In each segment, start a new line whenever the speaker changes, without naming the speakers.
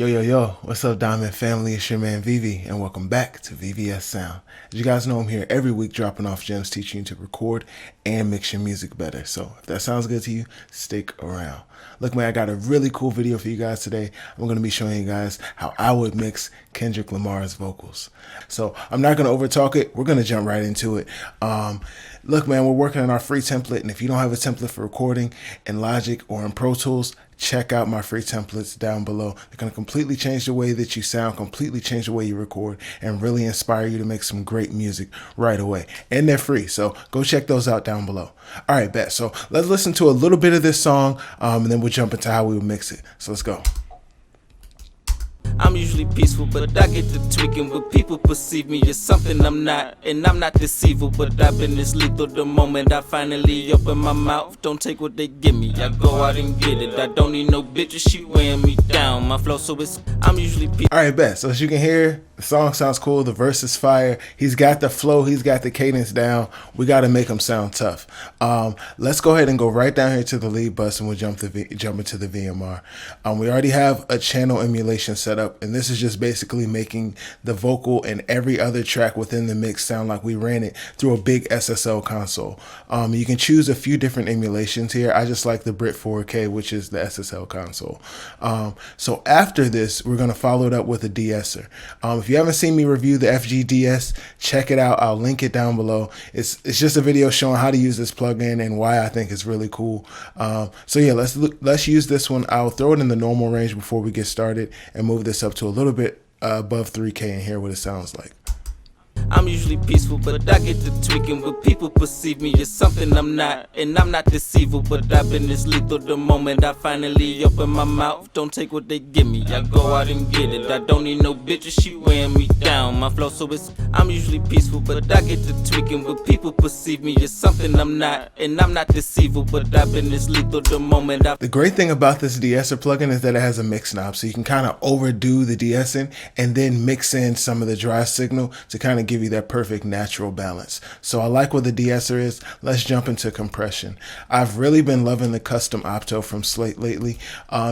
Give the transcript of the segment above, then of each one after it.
Yo, what's up, Diamond family? It's your man Vivi, and welcome back to VVS Sound. As you guys know, I'm here every week dropping off gems teaching you to record and mix your music better. So if that sounds good to you, stick around. Look, man, I got a really cool video for you guys today. I'm going to be showing you guys how I would mix Kendrick Lamar's vocals. So I'm not going to overtalk it. We're going to jump right into it. Look, man, we're working on our free template, and if you don't have a template for recording in Logic or in Pro Tools, check out my free templates down below. They're going to completely change the way that you sound, completely change the way you record, and really inspire you to make some great music right away. And they're free, so go check those out down below. All right, bet. So let's listen to a little bit of this song, and then we'll jump into how we would mix it. So let's go.
I'm usually peaceful, but I get to tweaking. But people perceive me as something I'm not, and I'm not deceivable. But I've been this lethal the moment I finally open my mouth. Don't take what they give me, I go out and get it. I don't need no bitches, she weighing me down. My flow, so I'm usually peaceful.
All right, bet. So as you can hear, the song sounds cool. The verse is fire. He's got the flow. He's got the cadence down. We got to make him sound tough. Let's go ahead and go right down here to the lead bus, and we'll jump into the VMR. We already have a channel emulation set up, and this is just basically making the vocal and every other track within the mix sound like we ran it through a big SSL console. You can choose a few different emulations here. I just like the Brit 4K, which is the SSL console. So after this, we're going to follow it up with a de-esser. If you haven't seen me review the FGDS, check it out. I'll link it down below. It's just a video showing how to use this plugin and why I think it's really cool. So yeah, let's use this one. I'll throw it in the normal range before we get started and move this up to a little bit above 3K and hear what it sounds like.
I'm usually peaceful, but I get to tweaking. But people perceive me as something I'm not, and I'm not deceivable. But I've been this lethal the moment I finally open my mouth. Don't take what they give me, I go out and get it. I don't need no bitches, she weighing me down. My flow, so I'm usually peaceful, but I get to tweaking. But people perceive me as something I'm not, and I'm not deceivable. But I've been this lethal the moment I...
The great thing about this de-esser plugin is that it has a mix knob, so you can kind of overdo the de-essing and then mix in some of the dry signal to kind of give you that perfect natural balance. So I like what the de-esser is. Let's jump into compression. I've really been loving the custom opto from Slate lately,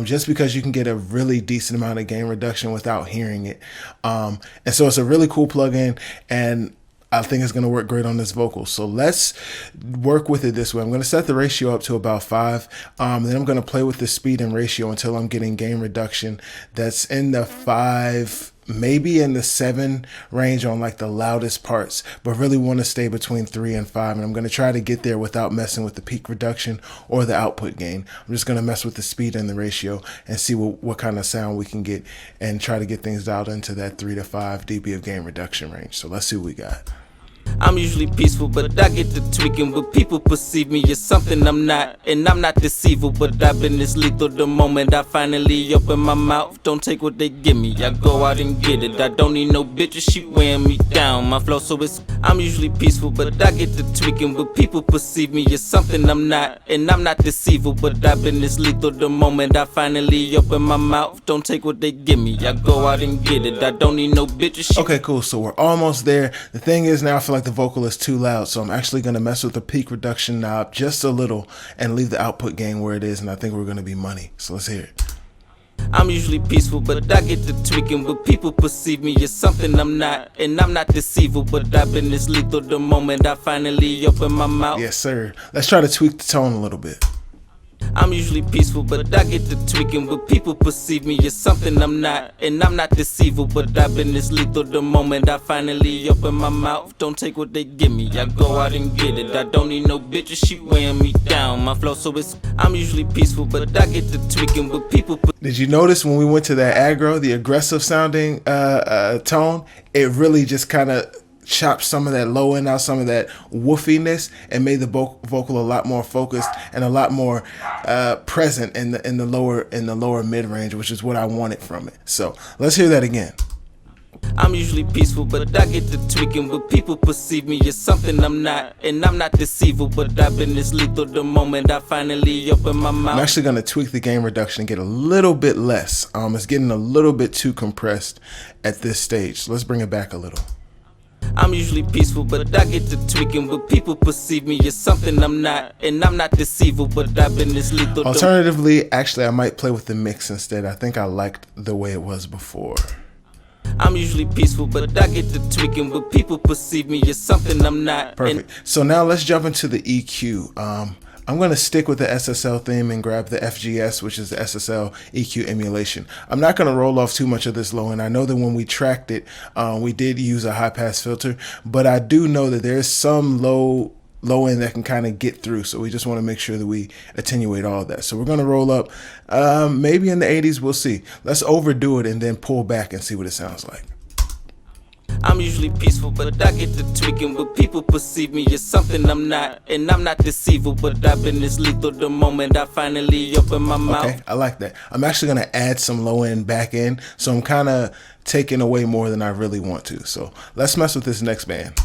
just because you can get a really decent amount of gain reduction without hearing it. And so it's a really cool plugin, and I think it's going to work great on this vocal. So let's work with it this way. I'm going to set the ratio up to about 5. Then I'm going to play with the speed and ratio until I'm getting gain reduction that's in the 5, maybe in the 7 range on like the loudest parts, but really want to stay between 3 and 5. And I'm going to try to get there without messing with the peak reduction or the output gain. I'm just going to mess with the speed and the ratio and see what kind of sound we can get and try to get things dialed into that 3 to 5 dB of gain reduction range. So let's see what we got.
I'm usually peaceful, but I get to tweaking. But people perceive me as something I'm not, and I'm not deceivable. But I've been this lethal the moment I finally open my mouth. Don't take what they give me, I go out and get it. I don't need no bitches, she weighing me down. My flow, so I'm usually peaceful, but I get to tweaking. But people perceive me as something I'm not, and I'm not deceivable. But I've been this lethal the moment I finally open my mouth. Don't take what they give me, I go out and get it. I don't need no bitches.
Okay, cool. So we're almost there. The thing is, now I feel like the vocal is too loud, so I'm actually going to mess with the peak reduction knob just a little and leave the output gain where it is, and I think we're going to be money. So let's hear it.
I'm usually peaceful, but I get to tweaking. But people perceive me as something I'm not, and I'm not deceivable. But I've been this lethal the moment I finally open my mouth.
Yes, sir. Let's try to tweak the tone a little bit.
I'm usually peaceful, but I get to tweaking. But people perceive me as something I'm not, and I'm not deceivable. But I've been this lethal the moment I finally open my mouth. Don't take what they give me, I go out and get it. I don't need no bitches, she weighing me down. My flow, so I'm usually peaceful, but I get to tweaking. But people...
Did you notice when we went to that aggro, the aggressive sounding tone, it really just kind of chopped some of that low end out, some of that woofiness, and made the vocal a lot more focused and a lot more present in the lower mid range, which is what I wanted from it. So let's hear that again.
I'm usually peaceful, but I get to tweaking. But people perceive me as something I'm not, and I'm not deceivable. But I've been this lethal the moment I finally open my mouth.
I'm actually going to tweak the gain reduction and get a little bit less. It's getting a little bit too compressed at this stage. So let's bring it back a little.
I'm usually peaceful, but I get to tweaking. But people perceive me as something I'm not, and I'm not deceivable, but I've been this lethal.
Alternatively, actually, I might play with the mix instead. I think I liked the way it was before.
I'm usually peaceful, but I get to tweaking. But people perceive me as something I'm not.
Perfect. So now let's jump into the EQ. I'm going to stick with the SSL theme and grab the FGS, which is the SSL EQ emulation. I'm not going to roll off too much of this low end. I know that when we tracked it, we did use a high pass filter, but I do know that there's some low end that can kind of get through. So we just want to make sure that we attenuate all of that. So we're going to roll up maybe in the 80s. We'll see. Let's overdo it and then pull back and see what it sounds like.
I'm usually peaceful, but I get to tweaking. But people perceive me as something I'm not, and I'm not deceivable, but I've been this lethal the moment I finally open my mouth.
Okay, I like that. I'm actually going to add some low end back in, so I'm kind of taking away more than I really want to. So let's mess with this next band.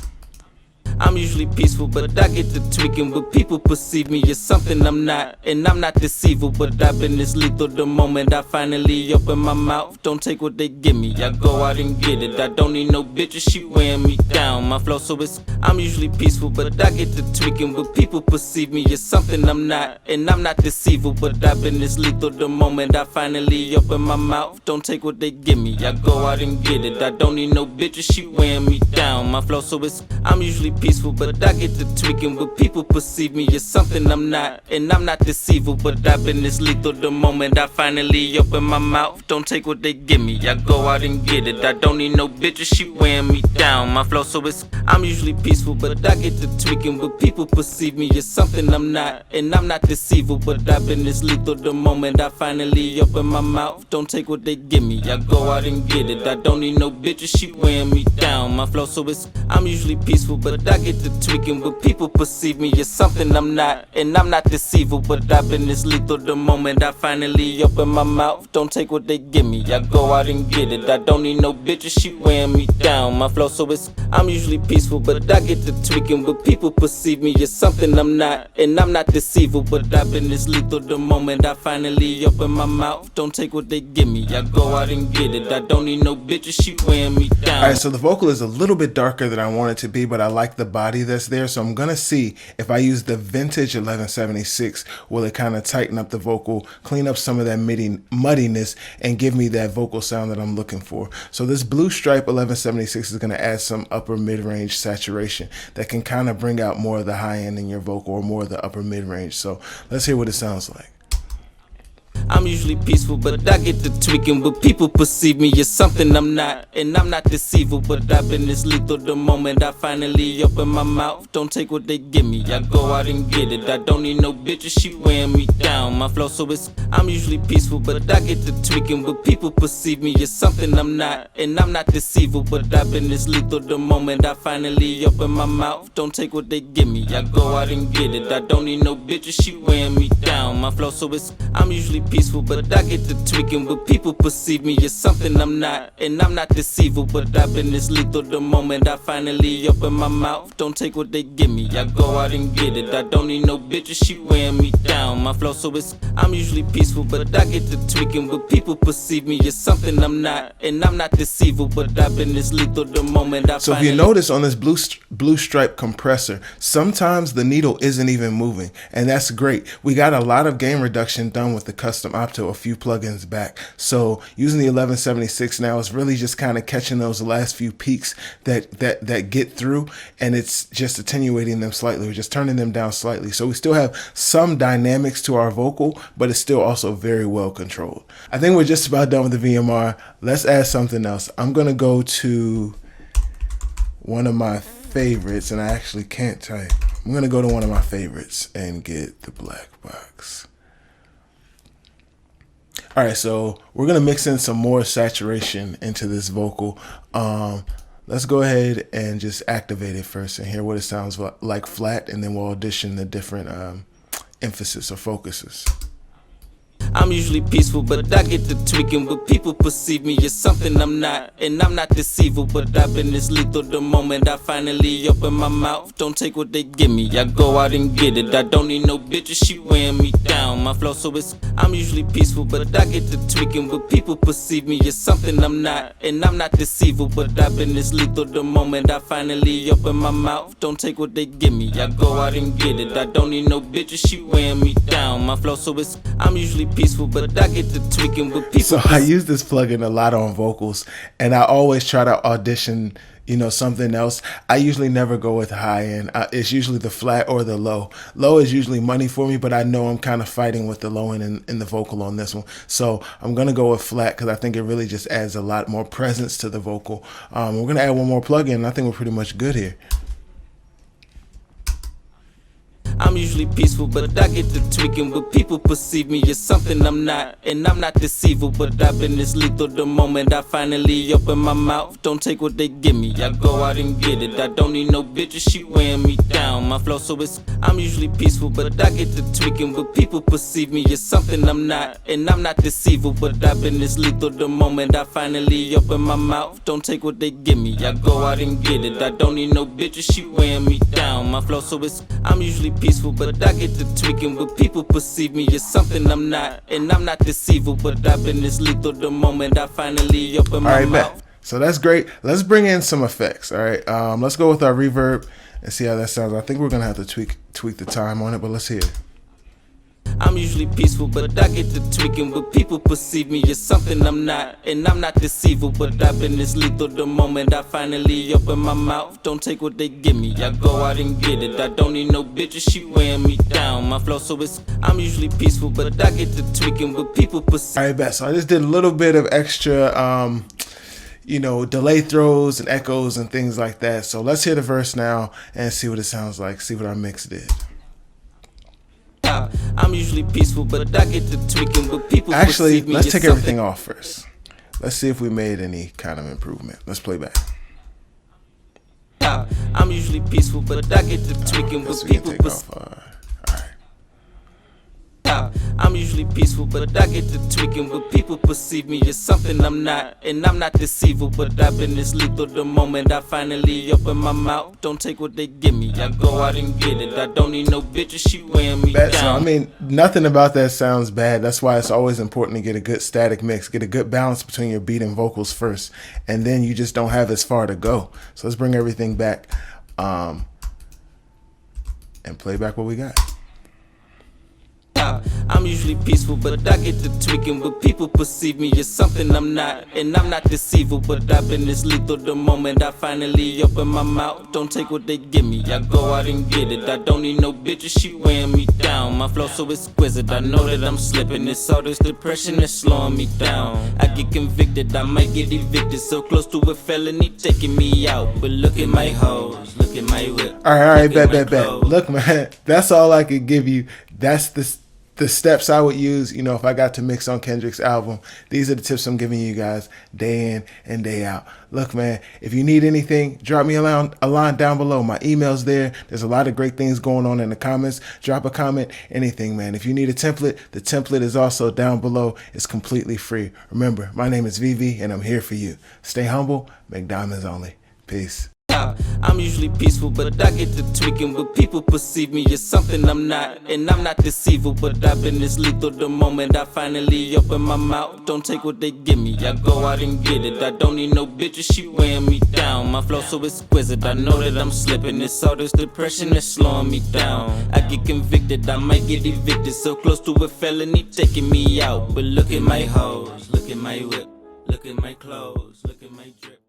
I'm usually peaceful, but I get to tweaking. But people perceive me as something I'm not, and I'm not deceivable, but I've been this lethal the moment I finally open my mouth. Don't take what they give me, I go out and get it. I don't need no bitches, she wearing me down. My flow so it's, I'm usually peaceful, but I get to tweaking. But people perceive me as something I'm not, and I'm not deceivable, but I've been this lethal the moment I finally open my mouth. Don't take what they give me, I go out and get it. I don't need no bitches, she wearing me down. My flow so it's, I'm usually peaceful, but I get to tweaking. But people perceive me as something I'm not, and I'm not deceivable, but I've been this lethal the moment I finally open my mouth. Don't take what they give me, I go out and get it. I don't need no bitches, she wearing me down. My flow so it's, I'm usually peaceful, but I get to tweaking. But people perceive me as something I'm not, and I'm not deceivable, but I've been this lethal the moment I finally open my mouth. Don't take what they give me, I go out and get it. I don't need no bitches, she wearing me down. My flow so it's, I'm usually peaceful, but I get to tweaking. But people perceive me as something I'm not, and I'm not deceivable, but I've been this lethal the moment I finally open my mouth. Don't take what they give me, I go out and get it. I don't need no bitches, she wearing me down. My flow so it's, I'm usually peaceful, but I get to tweaking. But people perceive me as something I'm not, and I'm not deceivable, but I've been this lethal the moment I finally open my mouth. Don't take what they give me, I go out and get it. I don't need no bitches, she wearing me down.
Alright, so the vocal is a little bit darker than I want it to be, but I like the body that's there. So I'm going to see if I use the vintage 1176, will it kind of tighten up the vocal, clean up some of that muddiness, and give me that vocal sound that I'm looking for. So this Blue Stripe 1176 is going to add some upper mid-range saturation that can kind of bring out more of the high end in your vocal, or more of the upper mid-range. So let's hear what it sounds like.
I'm usually peaceful, but I get to tweaking. But people perceive me as something I'm not, and I'm not deceivable, but I've been this lethal the moment I finally open my mouth. Don't take what they give me, I go out and get it. I don't need no bitches, she wearing me down. My flow so it's, I'm usually peaceful, but I get to tweaking. But people perceive me as something I'm not, and I'm not deceivable, but I've been this lethal the moment I finally open my mouth. Don't take what they give me, I go out and get it. I don't need no bitches, she wearing me down. My flow so it's, I'm usually peaceful, but I get to tweaking. But people perceive me as something I'm not, and I'm not deceivable, but I've been this lethal the moment I finally open my mouth. Don't take what they give me, I go out and get it. I don't need no bitches, she wearing me down. My flow so it's, I'm usually peaceful, but I get to tweaking. But people perceive me as something I'm not, and I'm not deceivable, but I've been this lethal the moment I finally.
So if you notice on this blue stripe compressor, sometimes the needle isn't even moving, and that's great. We got a lot of gain reduction done with the custom opto a few plugins back. So using the 1176 now is really just kind of catching those last few peaks that get through, and it's just attenuating them slightly. We're just turning them down slightly. So we still have some dynamics to our vocal, but it's still also very well controlled. I think we're just about done with the VMR. Let's add something else. I'm going to go to one of my favorites, and I actually can't type. I'm going to go to one of my favorites and get the black box. All right, so we're going to mix in some more saturation into this vocal. Let's go ahead and just activate it first and hear what it sounds like flat, and then we'll audition the different emphasis or focuses.
I'm usually peaceful, but I get to tweaking. But people perceive me as something I'm not, and I'm not deceivable. But I've been this lethal the moment I finally open my mouth. Don't take what they give me, I go out and get it. I don't need no bitches, she wearing me down. My flow so it's, I'm usually peaceful, but I get to tweaking. But people perceive me as something I'm not, and I'm not deceivable. But I've been this lethal the moment I finally open my mouth. Don't take what they give me, I go out and get it. I don't need no bitches, she wearing me down. My flow so it's, I'm usually peaceful, but I get to tweaking with people.
So I use this plugin a lot on vocals, and I always try to audition, something else. I usually never go with high end. It's usually the flat or the low. Low is usually money for me, but I know I'm kind of fighting with the low end in the vocal on this one. So I'm going to go with flat because I think it really just adds a lot more presence to the vocal. We're going to add one more plugin, and I think we're pretty much good here.
I'm usually peaceful, but I get to tweaking. But people perceive me as something I'm not, and I'm not deceivable. But I've been this lethal the moment I finally open my mouth. Don't take what they give me, I go out and get it. I don't need no bitches, she wearing me down. My flow so it's, I'm usually peaceful, but I get to tweaking. But people perceive me as something I'm not, and I'm not deceivable. But I've been this lethal the moment I finally open my mouth. Don't take what they give me, I go out and get it. I don't need no bitches, she wearing me down. My flow so it's, I'm usually peaceful, but I get to tweaking. But people perceive me as something I'm not, and I'm not deceivable. But I've been this lethal the moment I finally open my mouth.
So that's great. Let's bring in some effects. All right, let's go with our reverb and see how that sounds. I think we're gonna have to tweak the time on it, but let's hear it.
I'm usually peaceful, but I get to tweaking. But people perceive me as something I'm not, and I'm not deceivable. But I've been this lethal the moment I finally open my mouth. Don't take what they give me, I go out and get it. I don't need no bitches, she wearing me down. My flow so it's, I'm usually peaceful, but I get to tweaking. But people perceive.
All right, bet. So I just did a little bit of extra, delay throws and echoes and things like that. So let's hear the verse now and see what it sounds like. See what our mix did.
I'm usually peaceful, but I get to tweaking. But people
actually,
perceive me
let's
as
take everything off first. Let's see if we made any kind of improvement. Let's play back.
I'm usually peaceful, but I get to tweaking. But people perceive. I'm usually peaceful, but I get to tweaking. But people perceive me as something I'm not, and I'm not deceivable. But I've been this lethal the moment I finally open my mouth. Don't take what they give me, I go out and get it. I don't need no bitches, she wearing me down.
So, I mean, nothing about that sounds bad. That's why it's always important to get a good static mix, get a good balance between your beat and vocals first, and then you just don't have as far to go. So let's bring everything back and play back what we got.
I'm usually peaceful, but I get to tweaking. But people perceive me as something I'm not, and I'm not deceivable. But I've been this lethal the moment I finally open my mouth. Don't take what they give me, I go out and get it. I don't need no bitches, she wearing me down. My flow so exquisite, I know that I'm slipping. It's all this depression that's slowing me down. I get convicted, I might get evicted. So close to a felony taking me out. But look at my hoes, look at my whip.
All right, bet. Look, man, that's all I could give you. That's the steps I would use, if I got to mix on Kendrick's album. These are the tips I'm giving you guys day in and day out. Look, man, if you need anything, drop me a line down below. My email's there. There's a lot of great things going on in the comments. Drop a comment, anything, man. If you need a template, the template is also down below. It's completely free. Remember, my name is VV, and I'm here for you. Stay humble, make diamonds only. Peace.
I'm usually peaceful, but I get to tweaking. But people perceive me as something I'm not, and I'm not deceivable. But I've been this lethal the moment I finally open my mouth. Don't take what they give me, I go out and get it. I don't need no bitches, she wearing me down. My flow so exquisite, I know that I'm slipping. It's all this depression that's slowing me down. I get convicted, I might get evicted. So close to a felony taking me out. But look at my hoes, look at my whip, look at my clothes, look at my drip.